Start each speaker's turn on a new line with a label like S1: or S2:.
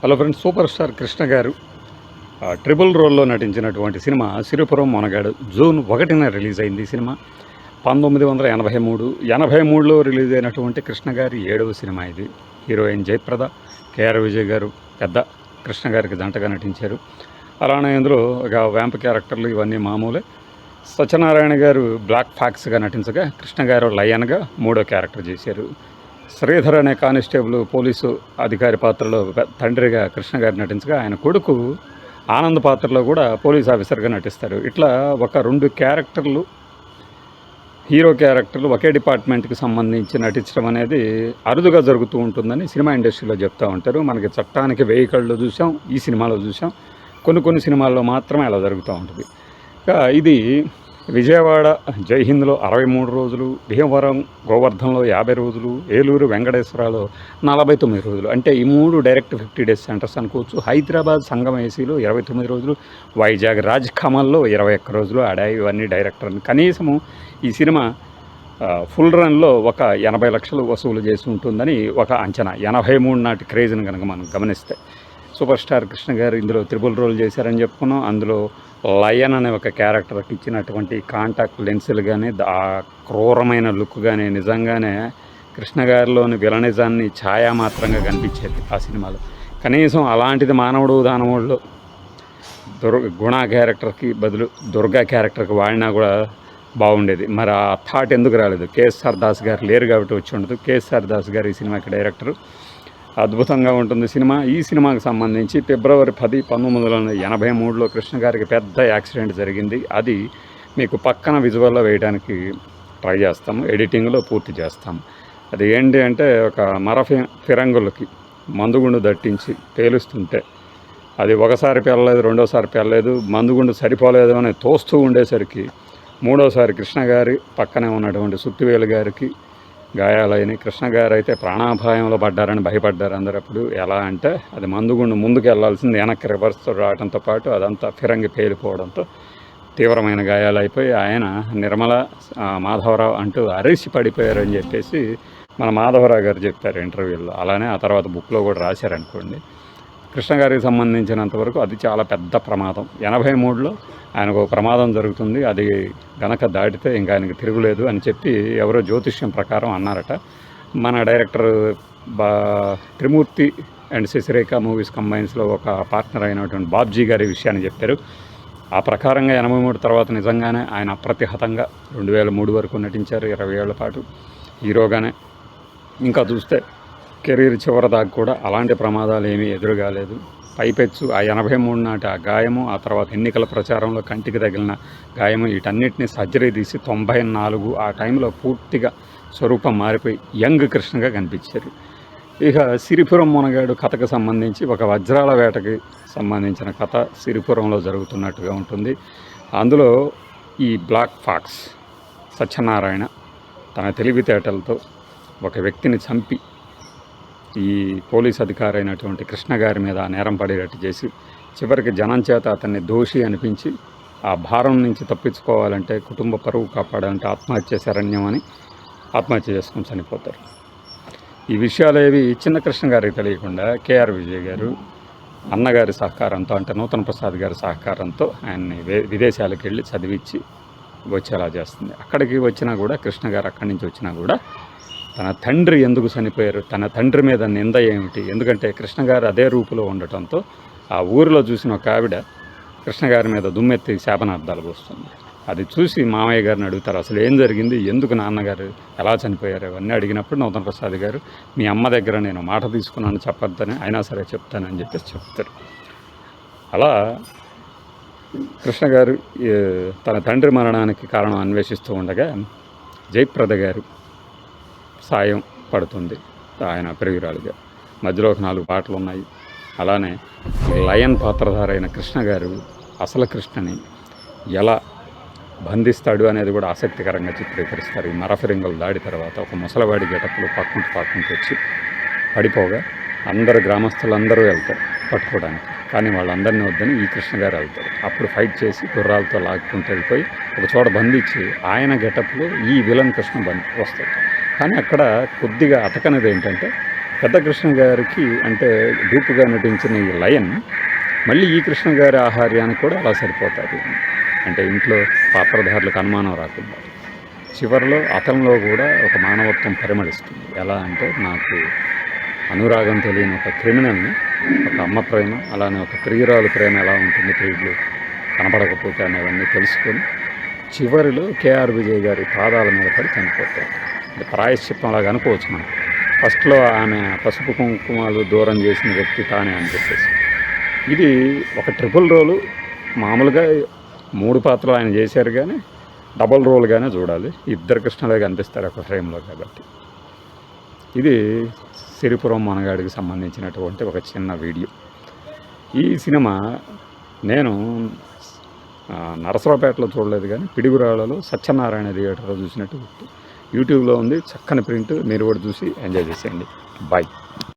S1: Hello friends, super star Krishna గారు triple రోల్లో నటించినటువంటి cinema Siripuram Monagadu June 1న release అయింది. ఈ సినిమా 1983లో రిలీజ్ అయినటువంటి కృష్ణ గారి 7వ సినిమా ఇది. హీరోయిన్ జయప్రద, కేఆర్ విజయ్ గారు పెద్ద కృష్ణ గారికి జంటగా నటించారు. అలానే ఇందులో ఒక వ్యాంప్ క్యారెక్టర్లు ఇవన్నీ మామూలే. సత్యనారాయణ గారు బ్లాక్ ఫాక్స్గా నటించగా, కృష్ణ గారు లయన్గా 3వ క్యారెక్టర్ చేశారు. శ్రీధర్ అనే కానిస్టేబుల్ పోలీసు అధికారి పాత్రలో తండ్రిగా కృష్ణ గారు నటించగా, ఆయన కొడుకు ఆనంద్ పాత్రలో కూడా పోలీస్ ఆఫీసర్గా నటిస్తారు. ఇట్లా ఒక 2 క్యారెక్టర్లు, హీరో క్యారెక్టర్లు ఒకే డిపార్ట్మెంట్కి సంబంధించి నటించడం అనేది అరుదుగా జరుగుతూ ఉంటుందని సినిమా ఇండస్ట్రీలో చెప్తూ ఉంటారు. మనకి చట్టానికి 1000 కళ్ళు చూసాం, ఈ సినిమాలో చూసాం. కొన్ని సినిమాల్లో మాత్రమే అలా జరుగుతూ ఉంటుంది. ఇది విజయవాడ జైహింద్లో 63 రోజులు, భీమవరం గోవర్ధన్లో 50 రోజులు, ఏలూరు వెంకటేశ్వరలో 49 రోజులు. అంటే ఈ 3 డైరెక్ట్ 50 డేస్ సెంటర్స్ అనుకోవచ్చు. హైదరాబాద్ సంగం ఏసీలో 29 రోజులు, వైజాగ్ రాజ్ కమల్లో 21 రోజులు ఆడాయి. ఇవన్నీ డైరెక్టర్. కనీసము ఈ సినిమా ఫుల్ రన్లో ఒక 80 లక్షలు వసూలు చేసి ఉంటుందని ఒక అంచనా. 83 నాటి క్రేజ్ని కనుక మనం గమనిస్తే. సూపర్ స్టార్ కృష్ణ గారు ఇందులో త్రిబుల్ రోల్ చేశారని చెప్పుకున్నాం. అందులో లయన్ అనే ఒక క్యారెక్టర్కి ఇచ్చినటువంటి కాంటాక్ట్ లెన్సులు కానీ, ఆ క్రూరమైన లుక్ కానీ నిజంగానే కృష్ణ గారిలోని విలనిజాన్ని ఛాయామాత్రంగా కనిపించేది ఆ సినిమాలో. కనీసం అలాంటిది మానవుడు దానవుడులో గుణ క్యారెక్టర్కి బదులు దుర్గా క్యారెక్టర్కి వాడినా కూడా బాగుండేది. మరి ఆ థాట్ ఎందుకు రాలేదు? కేఎస్ఆర్ దాస్ గారు లేరు కాబట్టి వచ్చి ఉండదు. కేఎస్ఆర్ దాస్ గారు ఈ సినిమాకి డైరెక్టరు. అద్భుతంగా ఉంటుంది సినిమా. ఈ సినిమాకి సంబంధించి ఫిబ్రవరి 10, 1983లో కృష్ణ గారికి పెద్ద యాక్సిడెంట్ జరిగింది. అది మీకు పక్కన విజువల్లో వేయడానికి ట్రై చేస్తాము, ఎడిటింగ్లో పూర్తి చేస్తాము. అది ఏంటి అంటే, ఒక ఫిరంగులకి మందుగుండు దట్టించి పేలుస్తుంటే అది ఒకసారి పేలలేదు, రెండోసారి పేలలేదు, మందుగుండు సరిపోలేదు అని తోస్తూ ఉండేసరికి మూడోసారి కృష్ణ గారి పక్కనే ఉన్నటువంటి సుత్తివేలు గారికి గాయాలైన. కృష్ణ గారు అయితే ప్రాణాపాయంలో పడ్డారని భయపడ్డారు అందరూ. అప్పుడు ఎలా అంటే, అది మందుగుండు ముందుకు వెళ్లాల్సింది వెనక్కి రివర్స్తో రావడంతో పాటు అదంతా ఫిరంగి పేలిపోవడంతో తీవ్రమైన గాయాలు అయిపోయి ఆయన నిర్మల మాధవరావు అంటూ అరిసి పడిపోయారని చెప్పేసి మన మాధవరావు గారు చెప్పారు ఇంటర్వ్యూలో. అలానే ఆ తర్వాత బుక్లో కూడా రాశారనుకోండి. కృష్ణ గారికి సంబంధించినంతవరకు అది చాలా పెద్ద ప్రమాదం. 83లో ఆయనకు ఒక ప్రమాదం జరుగుతుంది. అది గనక దాటితే ఇంకా ఆయనకు తిరుగులేదు అని చెప్పి ఎవరో జ్యోతిష్యం ప్రకారం అన్నారట. మన director Trimurthy and Sasirekha movies కంబైన్స్లో ఒక పార్ట్నర్ అయినటువంటి బాబ్జీ గారి విషయాన్ని చెప్పారు. ఆ ప్రకారంగా 83 తర్వాత నిజంగానే ఆయన అప్రతిహతంగా 2003 వరకు నటించారు. 20 ఏళ్ల పాటు హీరోగానే. ఇంకా చూస్తే కెరీర్ చివరి దాకా కూడా అలాంటి ప్రమాదాలు ఏమీ ఎదురుగాలేదు. పైపెచ్చు ఆ 83 నాటి ఆ గాయము, ఆ తర్వాత ఎన్నికల ప్రచారంలో కంటికి తగిలిన గాయము, వీటన్నిటిని సర్జరీ తీసి 94 ఆ టైంలో పూర్తిగా స్వరూపం మారిపోయి యంగ్ కృష్ణగా కనిపించారు. ఇక సిరిపురం మొనగాడు కథకు సంబంధించి ఒక వజ్రాల వేటకి సంబంధించిన కథ సిరిపురంలో జరుగుతున్నట్టుగా ఉంటుంది. అందులో ఈ బ్లాక్ ఫాక్స్ సత్యనారాయణ తన తెలివితేటలతో ఒక వ్యక్తిని చంపి ఈ పోలీస్ అధికారి అయినటువంటి కృష్ణ గారి మీద నేరం పడేటట్టు చేసి, చివరికి జనం చేత అతన్ని దోషి అనిపించి, ఆ భారం నుంచి తప్పించుకోవాలంటే, కుటుంబ పరువు కాపాడాలంటే ఆత్మహత్య శరణ్యం అని ఆత్మహత్య చేసుకుని చనిపోతారు. ఈ విషయాలేవి చిన్న కృష్ణ గారికి తెలియకుండా కేఆర్ విజయ్ గారు అన్నగారి సహకారంతో, అంటే నూతన్ ప్రసాద్ గారి సహకారంతో ఆయన్ని విదేశాలకు వెళ్ళి చదివించి వచ్చేలా చేస్తుంది. అక్కడికి వచ్చినా కూడా కృష్ణ గారు అక్కడి నుంచి వచ్చినా కూడా తన తండ్రి ఎందుకు చనిపోయారు, తన తండ్రి మీద నింద ఏమిటి? ఎందుకంటే కృష్ణ గారు అదే రూపులో ఉండటంతో ఆ ఊరిలో చూసిన ఒక ఆవిడ కృష్ణ గారి మీద దుమ్మెత్తి శాపనార్థాలు పోస్తుంది. అది చూసి మామయ్య గారిని అడుగుతారు, అసలు ఏం జరిగింది, ఎందుకు నాన్నగారు ఎలా చనిపోయారు ఇవన్నీ అడిగినప్పుడు నూతన్ ప్రసాద్ గారు, మీ అమ్మ దగ్గర నేను మాట తీసుకున్నాను చెప్పొద్దని, అయినా సరే చెప్తానని చెప్పేసి చెప్తారు. అలా కృష్ణ గారు తన తండ్రి మరణానికి కారణం అన్వేషిస్తూ ఉండగా జయప్రద గారు సాయం పడుతుంది ఆయన ప్రియురాలుగా. మధ్యలో ఒక 4 పాటలు ఉన్నాయి. అలానే లయన్ పాత్రధారైన కృష్ణ గారు అసలు కృష్ణని ఎలా బంధిస్తాడు అనేది కూడా ఆసక్తికరంగా చిత్రీకరిస్తారు. ఈ మరఫిరింగుల దాడి తర్వాత ఒక ముసలవాడి గెటప్లో పక్కుంటూ వచ్చి పడిపోగా అందరు గ్రామస్తులందరూ వెళ్తారు పట్టుకోవడానికి. కానీ వాళ్ళందరినీ వద్దని ఈ కృష్ణ గారు వెళ్తారు. అప్పుడు ఫైట్ చేసి గుర్రాలతో లాక్కుంటూ వెళ్ళిపోయి ఒక చోట బంధించి ఆయన గెటప్లో ఈ విలన్ కృష్ణ వస్తాడు. కానీ అక్కడ కొద్దిగా అతకనేది ఏంటంటే, పెద్ద కృష్ణ గారికి అంటే డూపుగా నటించిన ఈ లయన్ మళ్ళీ ఈ కృష్ణ గారి ఆహార్యానికి కూడా అలా సరిపోతుంది. అంటే ఇంట్లో పాత్రధారులకు అనుమానం రాకుండా చివరిలో అతనిలో కూడా ఒక మానవత్వం పరిమళిస్తుంది. ఎలా అంటే నాకు అనురాగం తెలియని ఒక క్రిమినల్ని ఒక అమ్మ ప్రేమ, అలానే ఒక ప్రియురాలు ప్రేమ ఎలా ఉంటుంది ప్రియులు కనపడకపోతే అనేవన్నీ తెలుసుకొని చివరిలో కేఆర్ విజయ్ గారి పాదాల మీద పడి చనిపోతారు. అంటే ప్రాయశ్చిత్తం అలాగా అనుకోవచ్చు మనం. ఫస్ట్లో ఆమె పసుపు కుంకుమాలు దూరం చేసిన వ్యక్తి తానే అని చెప్పేసి. ఇది ఒక ట్రిపుల్ రోలు. మామూలుగా 3 పాత్రలు ఆయన చేశారు, కానీ డబల్ రోల్గానే చూడాలి. ఇద్దరు కృష్ణలే కనిపిస్తారు ఒక ఫ్రేమ్లో కాబట్టి. ఇది సిరిపురం మనగాడికి సంబంధించినటువంటి ఒక చిన్న వీడియో. ఈ సినిమా నేను నరసరావుపేటలో చూడలేదు, కానీ పిడుగురాళ్ళలో సత్యనారాయణ థియేటర్లో చూసినట్టు యూట్యూబ్లో ఉంది. చక్కని ప్రింట్, మీరు కూడా చూసి ఎంజాయ్ చేసేయండి. బాయ్.